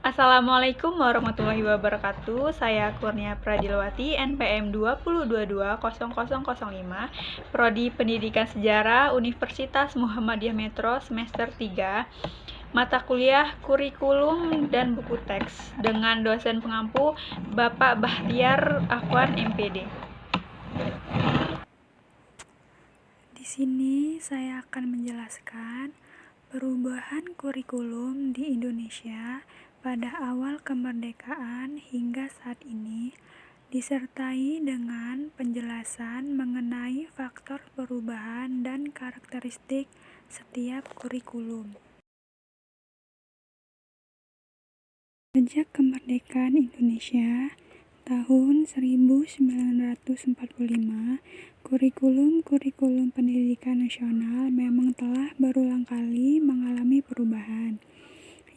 Assalamualaikum warahmatullahi wabarakatuh. Saya Kurnia Pradilwati, NPM 2022-0005, Prodi Pendidikan Sejarah, Universitas Muhammadiyah Metro, semester 3, mata kuliah Kurikulum dan Buku Teks, dengan dosen pengampu Bapak Bahtiar Afwan, MPD. Di sini saya akan menjelaskan perubahan kurikulum di Indonesia pada awal kemerdekaan hingga saat ini, disertai dengan penjelasan mengenai faktor perubahan dan karakteristik setiap kurikulum. Sejak kemerdekaan Indonesia tahun 1945, kurikulum pendidikan nasional memang telah berulang kali mengalami perubahan,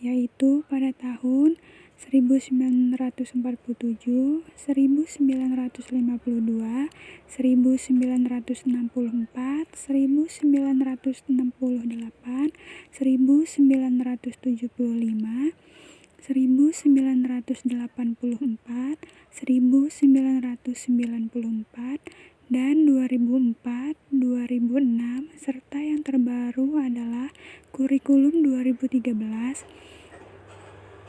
yaitu pada tahun 1947, 1952, 1964, 1968, 1975, 1984, 1994, dan 2004, 2006, serta yang terbaru adalah kurikulum 2013.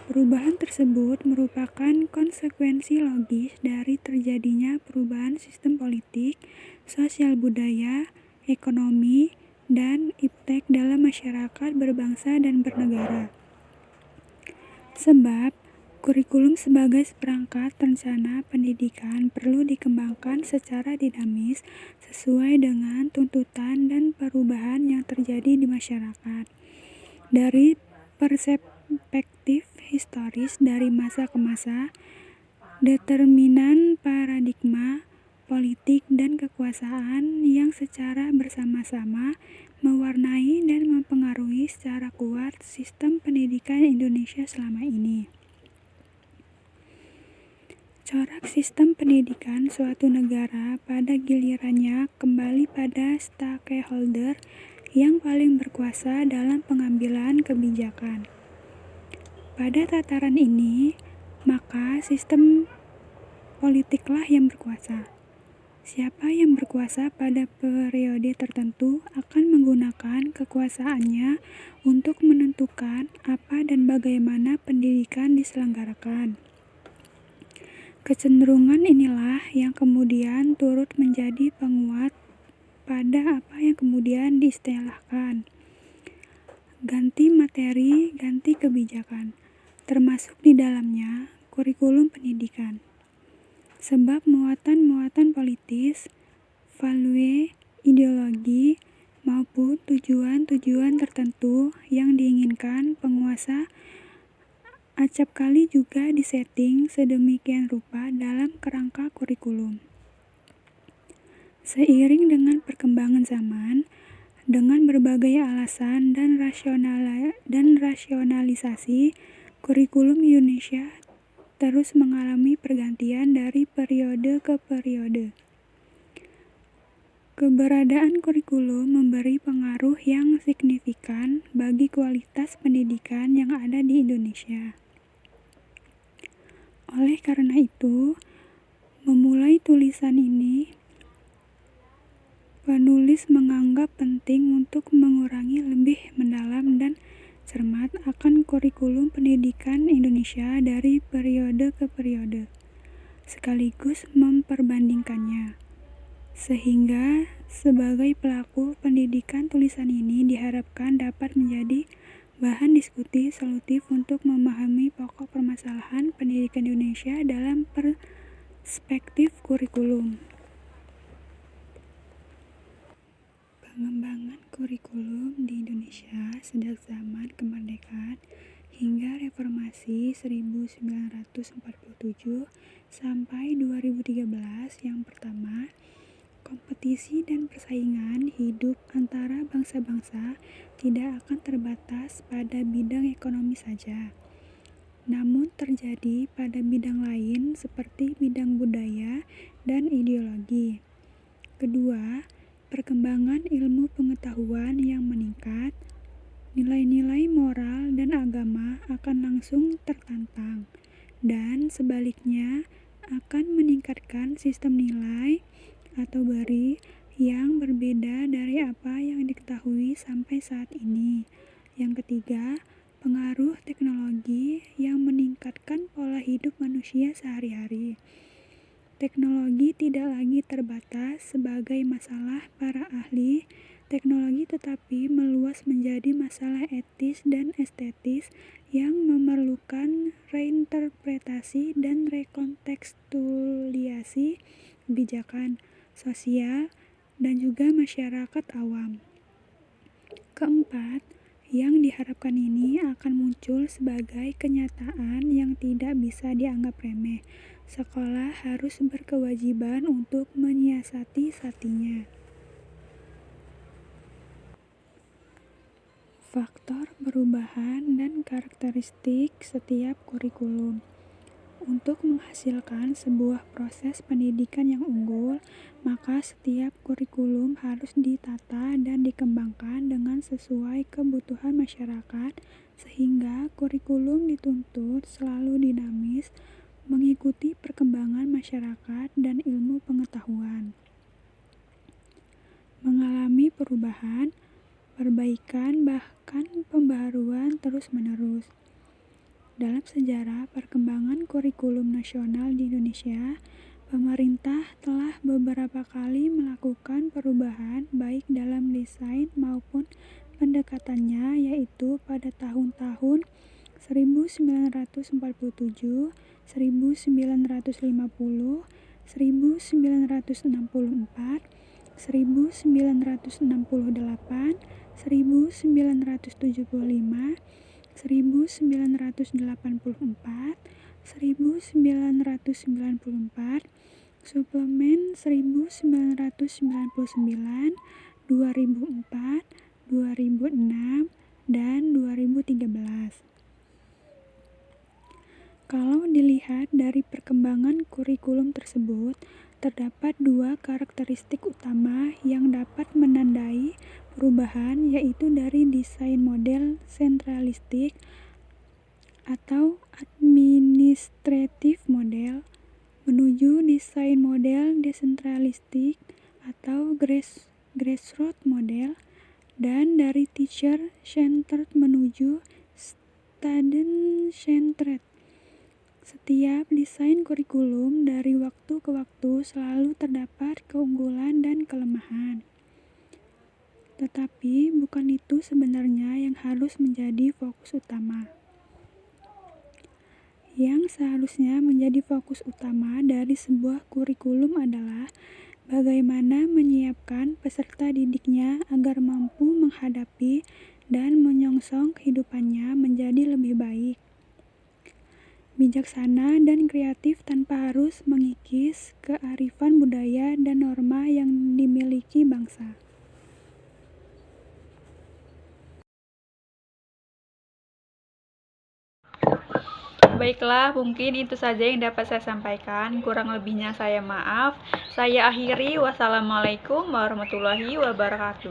Perubahan tersebut merupakan konsekuensi logis dari terjadinya perubahan sistem politik, sosial budaya, ekonomi, dan iptek dalam masyarakat berbangsa dan bernegara. Sebab, kurikulum sebagai seperangkat rencana pendidikan perlu dikembangkan secara dinamis sesuai dengan tuntutan dan perubahan yang terjadi di masyarakat. Dari perspektif historis dari masa ke masa, determinan paradigma politik dan kekuasaan yang secara bersama-sama mewarnai dan mempengaruhi secara kuat sistem pendidikan Indonesia selama ini. Corak sistem pendidikan suatu negara pada gilirannya kembali pada stakeholder yang paling berkuasa dalam pengambilan kebijakan. Pada tataran ini, maka sistem politiklah yang berkuasa. Siapa yang berkuasa pada periode tertentu akan menggunakan kekuasaannya untuk menentukan apa dan bagaimana pendidikan diselenggarakan. Kecenderungan inilah yang kemudian turut menjadi penguat pada apa yang kemudian diistilahkan ganti materi, ganti kebijakan, termasuk di dalamnya kurikulum pendidikan. Sebab muatan-muatan politis, value, ideologi, maupun tujuan-tujuan tertentu yang diinginkan penguasa acapkali juga disetting sedemikian rupa dalam kerangka kurikulum. Seiring dengan perkembangan zaman, dengan berbagai alasan dan rasionalisasi, kurikulum Indonesia terus mengalami pergantian dari periode ke periode. Keberadaan kurikulum memberi pengaruh yang signifikan bagi kualitas pendidikan yang ada di Indonesia. Oleh karena itu, memulai tulisan ini, penulis menganggap penting untuk mengurangi lebih mendalam dan cermat akan kurikulum pendidikan Indonesia dari periode ke periode, sekaligus memperbandingkannya. Sehingga sebagai pelaku pendidikan, tulisan ini diharapkan dapat menjadi bahan diskusi solutif untuk memahami pokok permasalahan pendidikan Indonesia dalam perspektif kurikulum. Pengembangan kurikulum di Indonesia sejak zaman kemerdekaan hingga reformasi 1947 sampai 2013. Yang pertama, kompetisi dan persaingan hidup antara bangsa-bangsa tidak akan terbatas pada bidang ekonomi saja, namun terjadi pada bidang lain seperti bidang budaya dan ideologi. Kedua, perkembangan ilmu pengetahuan yang meningkat, nilai-nilai moral dan agama akan langsung tertantang, dan sebaliknya akan meningkatkan sistem nilai atau BERI yang berbeda dari apa yang diketahui sampai saat ini. Yang ketiga, pengaruh teknologi yang meningkatkan pola hidup manusia sehari-hari. Teknologi tidak lagi terbatas sebagai masalah para ahli teknologi, tetapi meluas menjadi masalah etis dan estetis yang memerlukan reinterpretasi dan rekontekstualisasi kebijakan sosial dan juga masyarakat awam. Keempat, yang diharapkan ini akan muncul sebagai kenyataan yang tidak bisa dianggap remeh. Sekolah harus berkewajiban untuk menyiasati-satinya. Faktor perubahan dan karakteristik setiap kurikulum. Untuk menghasilkan sebuah proses pendidikan yang unggul, maka setiap kurikulum harus ditata dan dikembangkan dengan sesuai kebutuhan masyarakat, sehingga kurikulum dituntut selalu dinamis, mengikuti perkembangan masyarakat dan ilmu pengetahuan. Mengalami perubahan, perbaikan, bahkan pembaharuan terus-menerus. Dalam sejarah perkembangan kurikulum nasional di Indonesia, pemerintah telah beberapa kali melakukan perubahan baik dalam desain maupun pendekatannya, yaitu pada tahun-tahun 1947, 1950, 1964, 1968, 1965, 1975, 1984, 1994, suplemen 1999, 2004, 2006, dan 2013. Kalau dilihat dari perkembangan kurikulum tersebut, terdapat dua karakteristik utama yang dapat menandai perubahan, yaitu dari desain model sentralistik atau administratif model menuju desain model desentralistik atau grassroots model, dan dari teacher centered menuju student centered. Setiap desain kurikulum dari waktu ke waktu selalu terdapat keunggulan dan kelemahan. Tetapi bukan itu sebenarnya yang harus menjadi fokus utama. Yang seharusnya menjadi fokus utama dari sebuah kurikulum adalah bagaimana menyiapkan peserta didiknya agar mampu menghadapi dan menyongsong kehidupannya menjadi lebih baik, bijaksana dan kreatif tanpa harus mengikis kearifan budaya dan norma yang dimiliki bangsa. Baiklah, mungkin itu saja yang dapat saya sampaikan. Kurang lebihnya saya maaf. Saya akhiri. Wassalamualaikum warahmatullahi wabarakatuh.